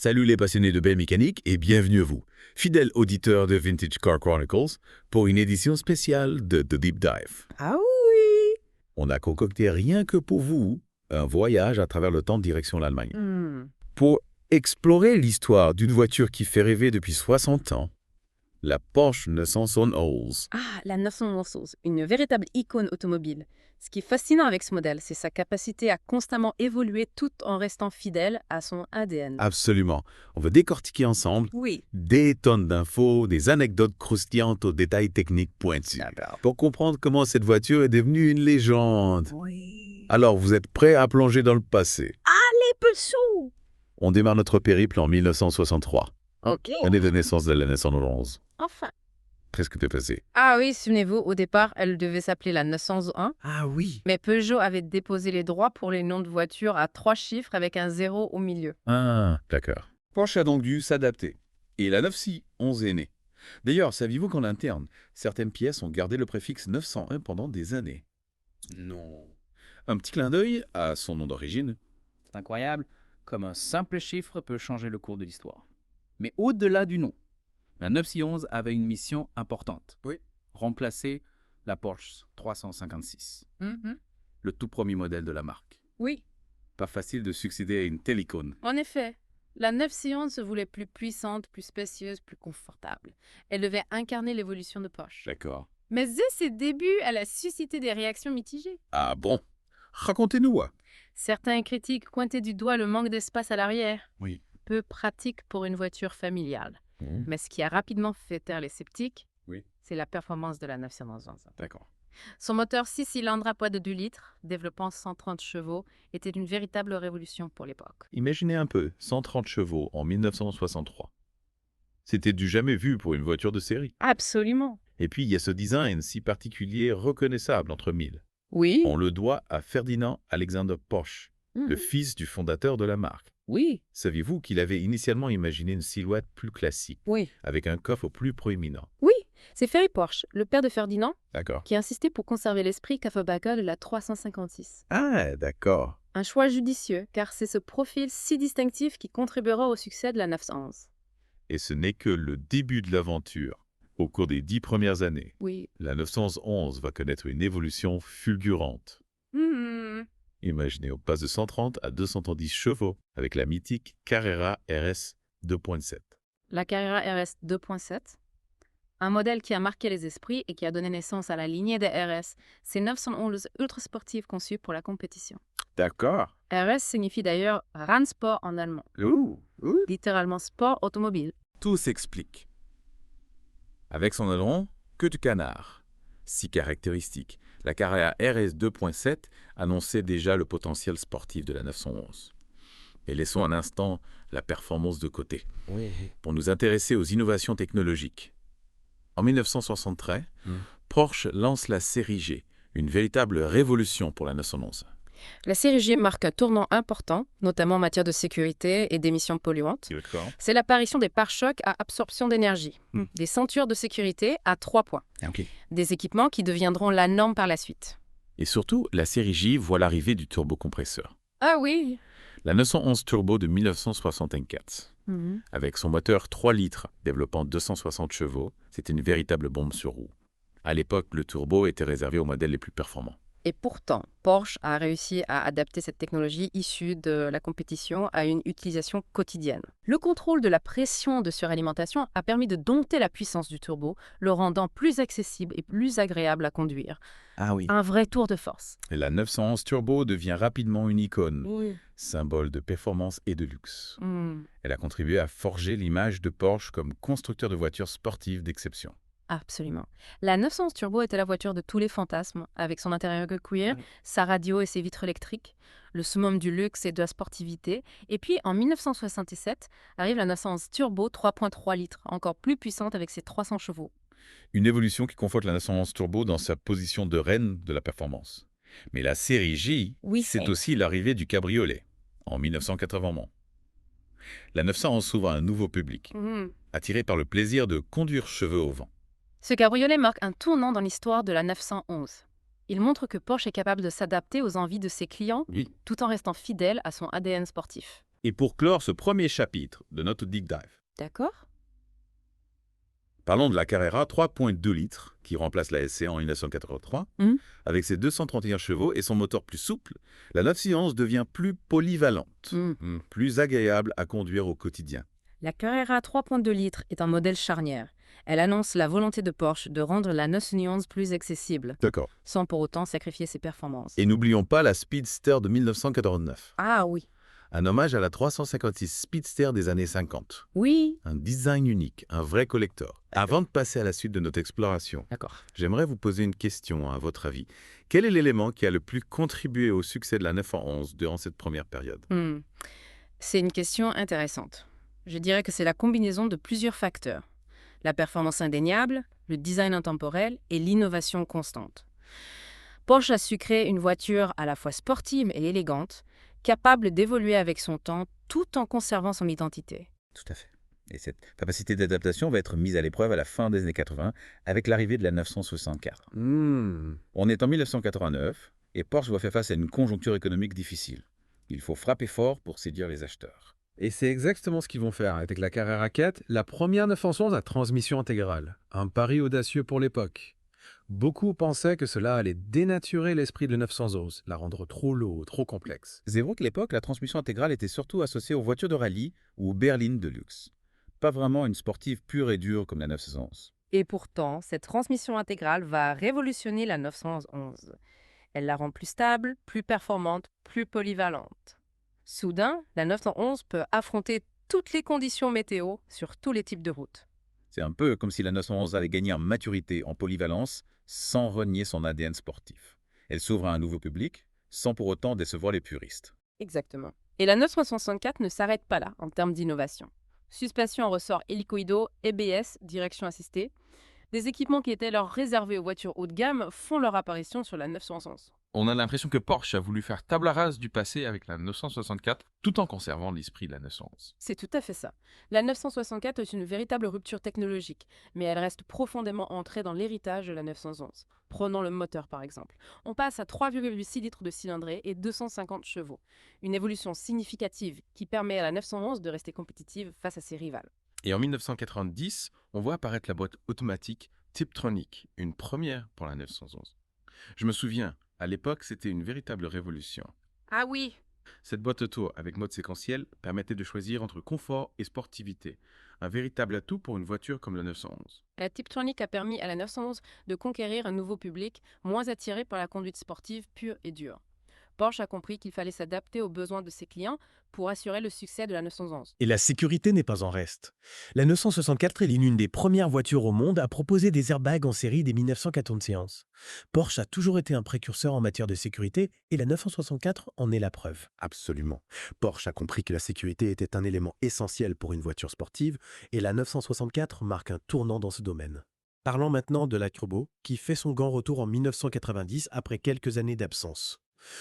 Salut les passionnés de belle mécanique et bienvenue à vous, fidèles auditeurs de Vintage Car Chronicles, pour une édition spéciale de The Deep Dive. Ah oui! On a concocté rien que pour vous un voyage à travers le temps direction l'Allemagne. Pour explorer l'histoire d'une voiture qui fait rêver depuis 60 ans, la Porsche 911. Ah, la 911, une véritable icône automobile. Ce qui est fascinant avec ce modèle, c'est sa capacité à constamment évoluer tout en restant fidèle à son ADN. Absolument. On va décortiquer ensemble Oui. des tonnes d'infos, des anecdotes croustillantes aux détails techniques pointus, pour comprendre comment cette voiture est devenue une légende. Oui. Alors, vous êtes prêts à plonger dans le passé? Allez, Peugeot! On démarre notre périple en 1963, Ok. année de naissance de la 911. Enfin. Qu'est-ce que t'es passé? Ah oui, souvenez-vous, au départ, elle devait s'appeler la 901, Ah oui. mais Peugeot avait déposé les droits pour les noms de voitures à 3 chiffres avec un 0 au milieu. Ah, d'accord. Porsche a donc dû s'adapter. Et la 911 est née. D'ailleurs, saviez-vous qu'en interne, certaines pièces ont gardé le préfixe 901 pendant des années? Non. Un petit clin d'œil à son nom d'origine. C'est incroyable, comme un simple chiffre peut changer le cours de l'histoire. Mais au-delà du nom, la 911 avait une mission importante. Oui. Remplacer la Porsche 356, le tout premier modèle de la marque. Oui, Pas facile de succéder à une telle icône. en effet. La 911 se voulait plus puissante, plus spacieuse, plus confortable. Elle devait incarner l'évolution de Porsche. D'accord. Mais dès ses débuts, elle a suscité des réactions mitigées. Ah bon? Racontez-nous. Certains critiques pointaient du doigt le manque d'espace à l'arrière, Oui. peu pratique pour une voiture familiale. Mais ce qui a rapidement fait taire les sceptiques, Oui. c'est la performance de la 911. D'accord. Son moteur 6 cylindres à poids de 2 litres, développant 130 chevaux, était une véritable révolution pour l'époque. Imaginez un peu, 130 chevaux en 1963. C'était du jamais vu pour une voiture de série. Absolument. Et puis, il y a ce design si particulier reconnaissable entre mille. Oui. On le doit à Ferdinand Alexander Porsche, Mhm. le fils du fondateur de la marque. Oui. Saviez-vous qu'il avait initialement imaginé une silhouette plus classique, Oui. avec un coffre plus proéminent? Oui, c'est Ferry Porsche, le père de Ferdinand, D'accord. qui insistait pour conserver l'esprit Kafferbacher de la 356. Ah, d'accord. Un choix judicieux, car c'est ce profil si distinctif qui contribuera au succès de la 911. Et ce n'est que le début de l'aventure. Au cours des 10 premières années, Oui. la 911 va connaître une évolution fulgurante. Imaginez, on passe de 130 à 210 chevaux avec la mythique Carrera RS 2.7. La Carrera RS 2.7, un modèle qui a marqué les esprits et qui a donné naissance à la lignée des RS, ces 911 ultra sportives conçues pour la compétition. D'accord. RS signifie d'ailleurs Rennsport en allemand, littéralement sport automobile. Tout s'explique. Avec son aileron, queue de canard. Si caractéristique, la Carrera RS 2.7 annonçait déjà le potentiel sportif de la 911. Mais laissons un instant la performance de côté, pour nous intéresser aux innovations technologiques. En 1963, Porsche lance la série G, une véritable révolution pour la 911. La série G marque un tournant important, notamment en matière de sécurité et d'émissions polluantes. D'accord. C'est l'apparition des pare-chocs à absorption d'énergie, des ceintures de sécurité à 3 points, des équipements qui deviendront la norme par la suite. Et surtout, la série J voit l'arrivée du turbocompresseur. Ah oui. La 911 Turbo de 1964. Avec son moteur 3 litres développant 260 chevaux, c'était une véritable bombe sur roue. À l'époque, le turbo était réservé aux modèles les plus performants. Et pourtant, Porsche a réussi à adapter cette technologie issue de la compétition à une utilisation quotidienne. Le contrôle de la pression de suralimentation a permis de dompter la puissance du turbo, le rendant plus accessible et plus agréable à conduire. Ah oui. Un vrai tour de force. Et la 911 Turbo devient rapidement une icône, symbole de performance et de luxe. Elle a contribué à forger l'image de Porsche comme constructeur de voitures sportives d'exception. Absolument. La 911 Turbo était la voiture de tous les fantasmes, avec son intérieur de cuir, sa radio et ses vitres électriques, le summum du luxe et de la sportivité. Et puis, en 1967, arrive la 911 Turbo 3.3 litres, encore plus puissante avec ses 300 chevaux. Une évolution qui conforte la 911 Turbo dans sa position de reine de la performance. Mais la série J, c'est aussi l'arrivée du cabriolet, en 1980. La 911 s'ouvre à un nouveau public, attiré par le plaisir de conduire cheveux au vent. Ce cabriolet marque un tournant dans l'histoire de la 911. Il montre que Porsche est capable de s'adapter aux envies de ses clients, tout en restant fidèle à son ADN sportif. Et pour clore ce premier chapitre de notre Deep Dive, D'accord? parlons de la Carrera 3.2 litres qui remplace la SC en 1983. Mhm. Avec ses 231 chevaux et son moteur plus souple, la 911 devient plus polyvalente, plus agréable à conduire au quotidien. La Carrera 3.2 litres est un modèle charnière. Elle annonce la volonté de Porsche de rendre la 911 plus accessible, D'accord. sans pour autant sacrifier ses performances. Et n'oublions pas la Speedster de 1989, Ah oui. un hommage à la 356 Speedster des années 50. Oui. Un design unique, un vrai collector. Avant de passer à la suite de notre exploration, D'accord. j'aimerais vous poser une question, à votre avis. Quel est l'élément qui a le plus contribué au succès de la 911 durant cette première période? C'est une question intéressante. Je dirais que c'est la combinaison de plusieurs facteurs. La performance indéniable, le design intemporel et l'innovation constante. Porsche a su créer une voiture à la fois sportive et élégante, capable d'évoluer avec son temps tout en conservant son identité. Tout à fait. Et cette capacité d'adaptation va être mise à l'épreuve à la fin des années 80 avec l'arrivée de la 964. On est en 1989 et Porsche doit faire face à une conjoncture économique difficile. Il faut frapper fort pour séduire les acheteurs. Et c'est exactement ce qu'ils vont faire avec la Carrera 4, la première 911 à transmission intégrale. Un pari audacieux pour l'époque. Beaucoup pensaient que cela allait dénaturer l'esprit de 911, la rendre trop lourde, trop complexe. C'est vrai qu'à l'époque, la transmission intégrale était surtout associée aux voitures de rallye ou aux berlines de luxe. Pas vraiment une sportive pure et dure comme la 911. Et pourtant, cette transmission intégrale va révolutionner la 911. Elle la rend plus stable, plus performante, plus polyvalente. Soudain, la 911 peut affronter toutes les conditions météo sur tous les types de routes. C'est un peu comme si la 911 avait gagné en maturité, en polyvalence, sans renier son ADN sportif. Elle s'ouvre à un nouveau public, sans pour autant décevoir les puristes. Exactement. Et la 964 ne s'arrête pas là en termes d'innovation. Suspension en ressort hélicoïdaux, ABS, direction assistée. Des équipements qui étaient alors réservés aux voitures haut de gamme font leur apparition sur la 911. On a l'impression que Porsche a voulu faire table rase du passé avec la 964 tout en conservant l'esprit de la 911. C'est tout à fait ça. La 964 est une véritable rupture technologique, mais elle reste profondément ancrée dans l'héritage de la 911. Prenons le moteur par exemple. On passe à 3,6 litres de cylindrée et 250 chevaux. Une évolution significative qui permet à la 911 de rester compétitive face à ses rivales. Et en 1990, on voit apparaître la boîte automatique Tiptronic, une première pour la 911. Je me souviens, à l'époque, c'était une véritable révolution. Ah oui. Cette boîte auto avec mode séquentiel permettait de choisir entre confort et sportivité, un véritable atout pour une voiture comme la 911. La Tiptronic a permis à la 911 de conquérir un nouveau public moins attiré par la conduite sportive pure et dure. Porsche a compris qu'il fallait s'adapter aux besoins de ses clients pour assurer le succès de la 911. Et la sécurité n'est pas en reste. La 964 est l'une des premières voitures au monde à proposer des airbags en série dès 1991. Porsche a toujours été un précurseur en matière de sécurité et la 964 en est la preuve. Absolument. Porsche a compris que la sécurité était un élément essentiel pour une voiture sportive et la 964 marque un tournant dans ce domaine. Parlons maintenant de la Turbo, qui fait son grand retour en 1990 après quelques années d'absence.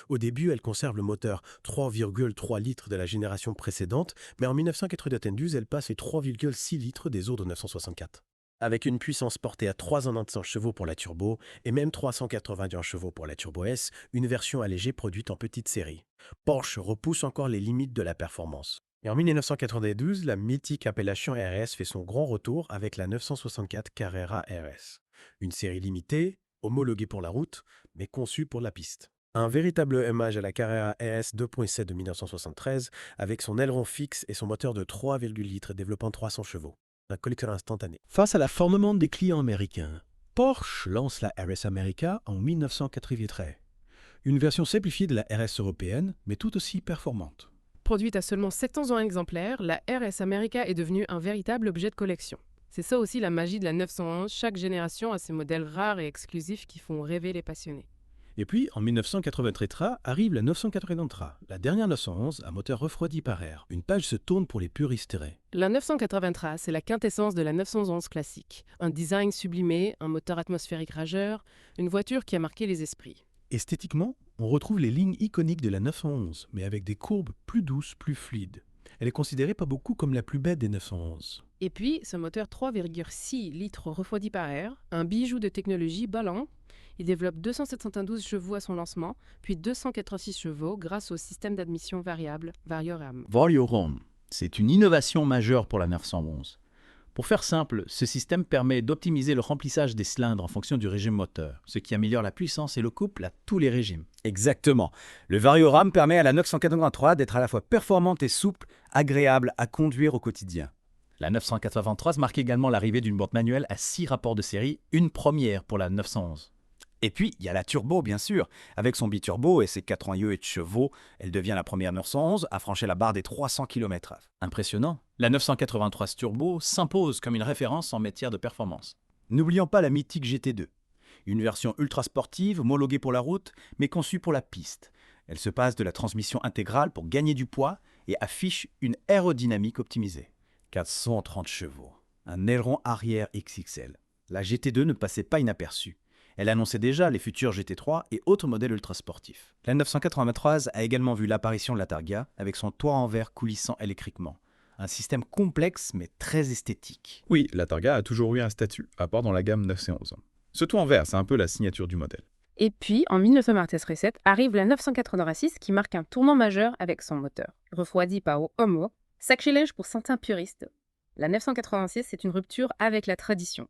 Au début, elle conserve le moteur 3,3 litres de la génération précédente, mais en 1992, elle passe les 3,6 litres des autres 964. Avec une puissance portée à 390 chevaux pour la Turbo et même 381 chevaux pour la Turbo S, une version allégée produite en petite série. Porsche repousse encore les limites de la performance. Et en 1992, la mythique appellation RS fait son grand retour avec la 964 Carrera RS. Une série limitée, homologuée pour la route, mais conçue pour la piste. Un véritable hommage à la Carrera RS 2.7 de 1973 avec son aileron fixe et son moteur de 3,8 litres développant 300 chevaux. Un collecteur instantané. Face à la forte demande des clients américains, Porsche lance la RS America en 1983. Une version simplifiée de la RS européenne, mais tout aussi performante. Produite à seulement 701 exemplaires, la RS America est devenue un véritable objet de collection. C'est ça aussi la magie de la 911, chaque génération a ses modèles rares et exclusifs qui font rêver les passionnés. Et puis, en 1983, arrive la 983, la dernière 911 à moteur refroidi par air. Une page se tourne pour les puristes. La 983, c'est la quintessence de la 911 classique. Un design sublimé, un moteur atmosphérique rageur, une voiture qui a marqué les esprits. Esthétiquement, on retrouve les lignes iconiques de la 911, mais avec des courbes plus douces, plus fluides. Elle est considérée par beaucoup comme la plus belle des 911. Et puis, ce moteur 3,6 litres refroidi par air, un bijou de technologie ballant, Il développe 272 chevaux à son lancement, puis 286 chevaux grâce au système d'admission variable Varioram. Varioram, c'est une innovation majeure pour la 911. Pour faire simple, ce système permet d'optimiser le remplissage des cylindres en fonction du régime moteur, ce qui améliore la puissance et le couple à tous les régimes. Exactement. Le Varioram permet à la 983 d'être à la fois performante et souple, agréable à conduire au quotidien. La 983 marque également l'arrivée d'une boîte manuelle à 6 rapports de série, une première pour la 911. Et puis, il y a la turbo, bien sûr. Avec son biturbo et ses 88 chevaux, elle devient la première 911 à franchir la barre des 300 km/h. Impressionnant, la 983 Turbo s'impose comme une référence en matière de performance. N'oublions pas la mythique GT2. Une version ultra sportive, homologuée pour la route, mais conçue pour la piste. Elle se passe de la transmission intégrale pour gagner du poids et affiche une aérodynamique optimisée. 430 chevaux, un aileron arrière XXL. La GT2 ne passait pas inaperçue. Elle annonçait déjà les futurs GT3 et autres modèles ultra sportifs. La 983 a également vu l'apparition de la Targa avec son toit en verre coulissant électriquement. Un système complexe mais très esthétique. Oui, la Targa a toujours eu un statut, à part dans la gamme 911. Ce toit en verre, c'est un peu la signature du modèle. Et puis, en 1997, arrive la 986 qui marque un tournant majeur avec son moteur. Refroidi par Homo, sacrilège pour certains puristes. La 986, c'est une rupture avec la tradition.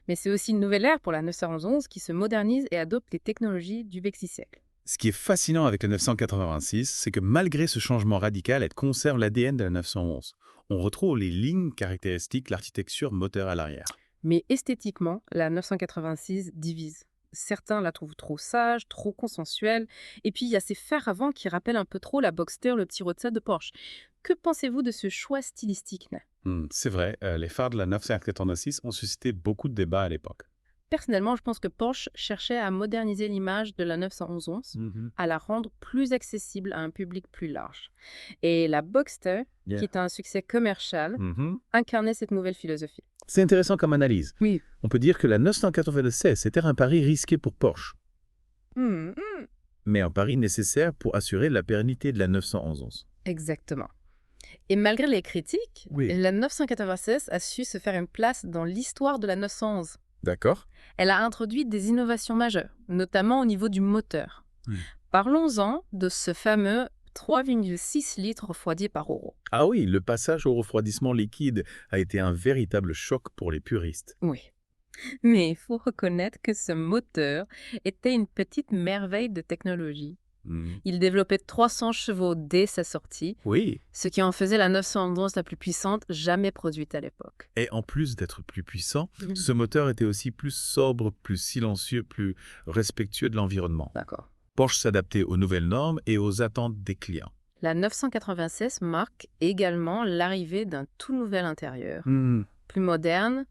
Mais c'est aussi une nouvelle ère pour la 911 qui se modernise et adopte les technologies du XXI siècle. Ce qui est fascinant avec la 986, c'est que malgré ce changement radical, elle conserve l'ADN de la 911. On retrouve les lignes caractéristiques, l'architecture moteur à l'arrière. Mais esthétiquement, la 986 divise. Certains la trouvent trop sage, trop consensuelle. Et puis, il y a ces fers avant qui rappellent un peu trop la Boxster, le petit Roadster de Porsche. Que pensez-vous de ce choix stylistique, Nat? C'est vrai, les phares de la 986 ont suscité beaucoup de débats à l'époque. Personnellement, je pense que Porsche cherchait à moderniser l'image de la 911, à la rendre plus accessible à un public plus large. Et la Boxster, qui est un succès commercial, incarnait cette nouvelle philosophie. C'est intéressant comme analyse. Oui. On peut dire que la 996 était un pari risqué pour Porsche, mais un pari nécessaire pour assurer la pérennité de la 911. Exactement. Et malgré les critiques, la 996 a su se faire une place dans l'histoire de la 911. D'accord. Elle a introduit des innovations majeures, notamment au niveau du moteur. Parlons-en de ce fameux 3,6 litres refroidi par euro. Ah oui, le passage au refroidissement liquide a été un véritable choc pour les puristes. Oui. Mais il faut reconnaître que ce moteur était une petite merveille de technologie. Il développait 300 chevaux dès sa sortie, ce qui en faisait la 911 la plus puissante jamais produite à l'époque. Et en plus d'être plus puissant, ce moteur était aussi plus sobre, plus silencieux, plus respectueux de l'environnement. D'accord. Porsche s'adaptait aux nouvelles normes et aux attentes des clients. La 996 marque également l'arrivée d'un tout nouvel intérieur, plus moderne,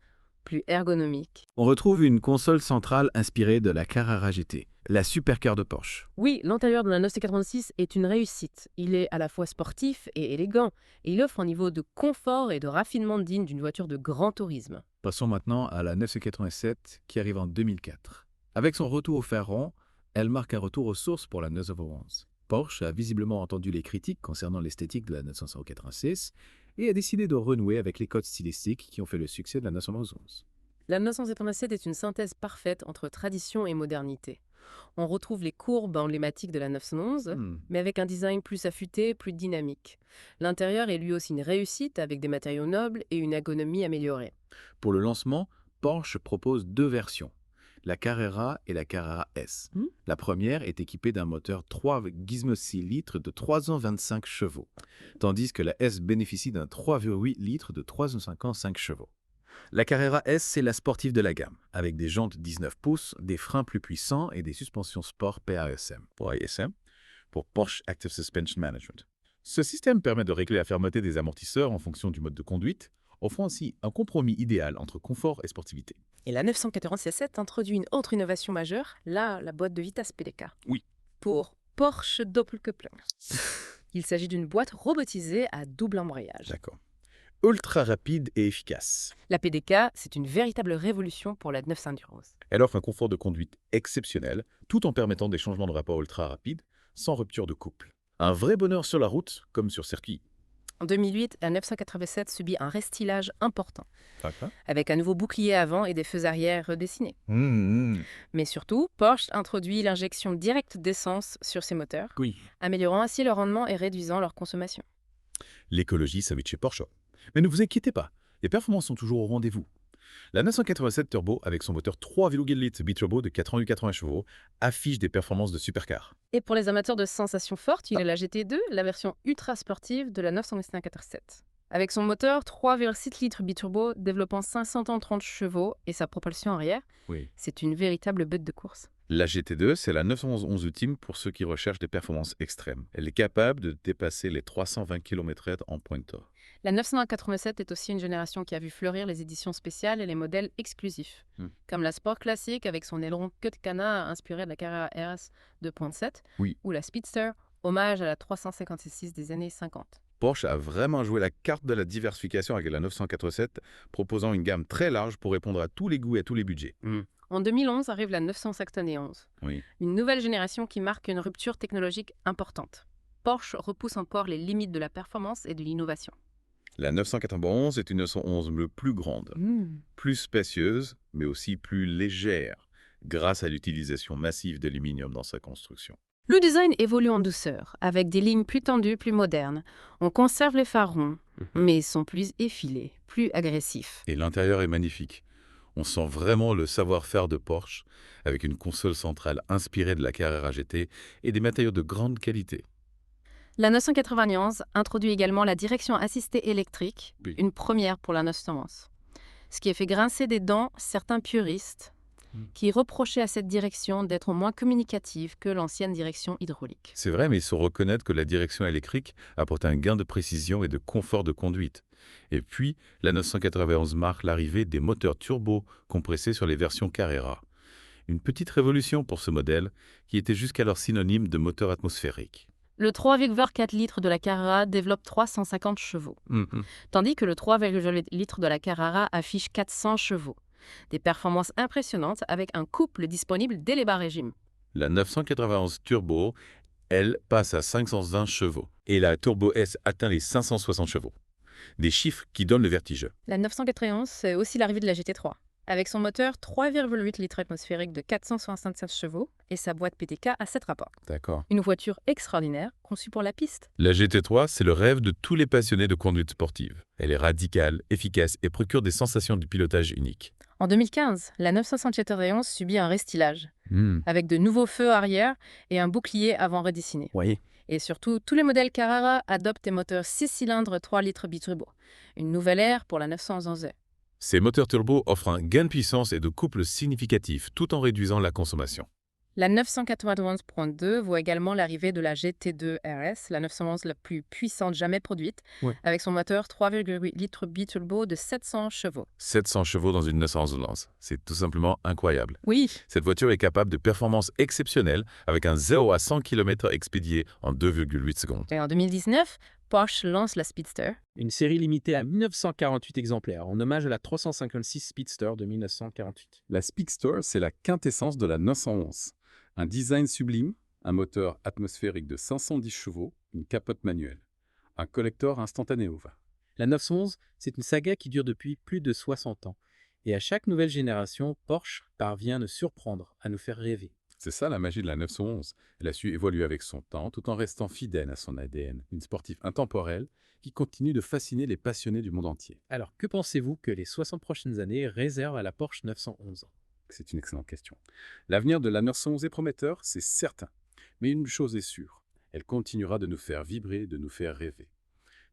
plus ergonomique. On retrouve une console centrale inspirée de la Carrera GT, la supercar de Porsche. Oui, l'intérieur de la 986 est une réussite. Il est à la fois sportif et élégant, et il offre un niveau de confort et de raffinement digne d'une voiture de grand tourisme. Passons maintenant à la 987 qui arrive en 2004. Avec son retour au fer rond, elle marque un retour aux sources pour la 911. Porsche a visiblement entendu les critiques concernant l'esthétique de la 986 et a décidé de renouer avec les codes stylistiques qui ont fait le succès de la 911. La 987 est une synthèse parfaite entre tradition et modernité. On retrouve les courbes emblématiques de la 911, mais avec un design plus affûté, plus dynamique. L'intérieur est lui aussi une réussite avec des matériaux nobles et une ergonomie améliorée. Pour le lancement, Porsche propose 2 versions, la Carrera et la Carrera S. La première est équipée d'un moteur 3,6 litres de 325 chevaux, tandis que la S bénéficie d'un 3,8 litres de 355 chevaux. La Carrera S, c'est la sportive de la gamme, avec des jantes 19 pouces, des freins plus puissants et des suspensions sport PASM, pour ISM, pour Porsche Active Suspension Management. Ce système permet de régler la fermeté des amortisseurs en fonction du mode de conduite, offrant ainsi un compromis idéal entre confort et sportivité. Et la 987 introduit une autre innovation majeure, la boîte de vitesse PDK. Oui. Pour Porsche Doppelkupplung. Il s'agit d'une boîte robotisée à double embrayage. D'accord. Ultra rapide et efficace. La PDK, c'est une véritable révolution pour la 911. Elle offre un confort de conduite exceptionnel, tout en permettant des changements de rapport ultra rapides, sans rupture de couple. Un vrai bonheur sur la route, comme sur circuit. En 2008, la 987 subit un restylage important, D'accord. avec un nouveau bouclier avant et des feux arrière redessinés. Mais surtout, Porsche introduit l'injection directe d'essence sur ses moteurs, Oui. améliorant ainsi leur rendement et réduisant leur consommation. L'écologie, ça va être chez Porsche. Mais ne vous inquiétez pas, les performances sont toujours au rendez-vous. La 987 Turbo, avec son moteur 3,8 litres biturbo de 480 chevaux, affiche des performances de supercar. Et pour les amateurs de sensations fortes, il y a la GT2, la version ultra sportive de la 987. Avec son moteur 3,6 litres biturbo développant 530 chevaux et sa propulsion arrière, Oui. c'est une véritable bête de course. La GT2, c'est la 911 ultime pour ceux qui recherchent des performances extrêmes. Elle est capable de dépasser les 320 km/h en pointe. La 987 est aussi une génération qui a vu fleurir les éditions spéciales et les modèles exclusifs, comme la Sport Classic avec son aileron queue de canard inspiré de la Carrera RS 2.7, Oui. ou la Speedster, hommage à la 356 des années 50. Porsche a vraiment joué la carte de la diversification avec la 987, proposant une gamme très large pour répondre à tous les goûts et à tous les budgets. En 2011 arrive la 971, Oui. une nouvelle génération qui marque une rupture technologique importante. Porsche repousse encore les limites de la performance et de l'innovation. La 991 est une 911 plus grande, plus spacieuse, mais aussi plus légère, grâce à l'utilisation massive d'aluminium dans sa construction. Le design évolue en douceur, avec des lignes plus tendues, plus modernes. On conserve les phares ronds, mais sont plus effilés, plus agressifs. Et l'intérieur est magnifique. On sent vraiment le savoir-faire de Porsche, avec une console centrale inspirée de la Carrera GT et des matériaux de grande qualité. La 991 introduit également la direction assistée électrique, Oui. une première pour la 911. Ce qui a fait grincer des dents certains puristes qui reprochaient à cette direction d'être moins communicative que l'ancienne direction hydraulique. C'est vrai, mais il faut reconnaître que la direction électrique apporte un gain de précision et de confort de conduite. Et puis, la 991 marque l'arrivée des moteurs turbo compressés sur les versions Carrera. Une petite révolution pour ce modèle, qui était jusqu'alors synonyme de moteur atmosphérique. Le 3,4 litres de la Carrera développe 350 chevaux, tandis que le 3,8 litres de la Carrara affiche 400 chevaux. Des performances impressionnantes avec un couple disponible dès les bas régimes. La 991 Turbo, elle, passe à 520 chevaux. Et la Turbo S atteint les 560 chevaux. Des chiffres qui donnent le vertige. La 991, c'est aussi l'arrivée de la GT3. Avec son moteur 3,8 litres atmosphérique de 467 chevaux et sa boîte PTK à 7 rapports. D'accord. Une voiture extraordinaire, conçue pour la piste. La GT3, c'est le rêve de tous les passionnés de conduite sportive. Elle est radicale, efficace et procure des sensations de pilotage uniques. En 2015, la 971 subit un restylage, avec de nouveaux feux arrière et un bouclier avant redessiné. Oui. Et surtout, tous les modèles Carrara adoptent des moteurs 6 cylindres 3 litres biturbo. Une nouvelle ère pour la 911. Ces moteurs turbo offrent un gain de puissance et de couple significatif tout en réduisant la consommation. La 991.2 voit également l'arrivée de la GT2 RS, la 911 la plus puissante jamais produite, avec son moteur 3,8 litres biturbo de 700 chevaux. 700 chevaux dans une 911, c'est tout simplement incroyable. Oui, Cette voiture est capable de performances exceptionnelles avec un 0 à 100 km expédié en 2,8 secondes. et en 2019, Porsche lance la Speedster. Une série limitée à 1948 exemplaires, en hommage à la 356 Speedster de 1948. La Speedster, c'est la quintessence de la 911. Un design sublime, un moteur atmosphérique de 510 chevaux, une capote manuelle. Un collector instantané au vin. La 911, c'est une saga qui dure depuis plus de 60 ans. Et à chaque nouvelle génération, Porsche parvient à nous surprendre, à nous faire rêver. C'est ça la magie de la 911. Elle a su évoluer avec son temps tout en restant fidèle à son ADN. Une sportive intemporelle qui continue de fasciner les passionnés du monde entier. Alors, que pensez-vous que les 60 prochaines années réservent à la Porsche 911 ? C'est une excellente question. L'avenir de la 911 est prometteur, c'est certain. Mais une chose est sûre, elle continuera de nous faire vibrer, de nous faire rêver.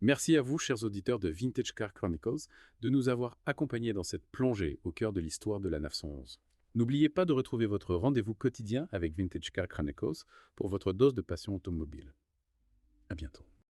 Merci à vous, chers auditeurs de Vintage Car Chronicles, de nous avoir accompagnés dans cette plongée au cœur de l'histoire de la 911. N'oubliez pas de retrouver votre rendez-vous quotidien avec Vintage Car Chronicles pour votre dose de passion automobile. À bientôt.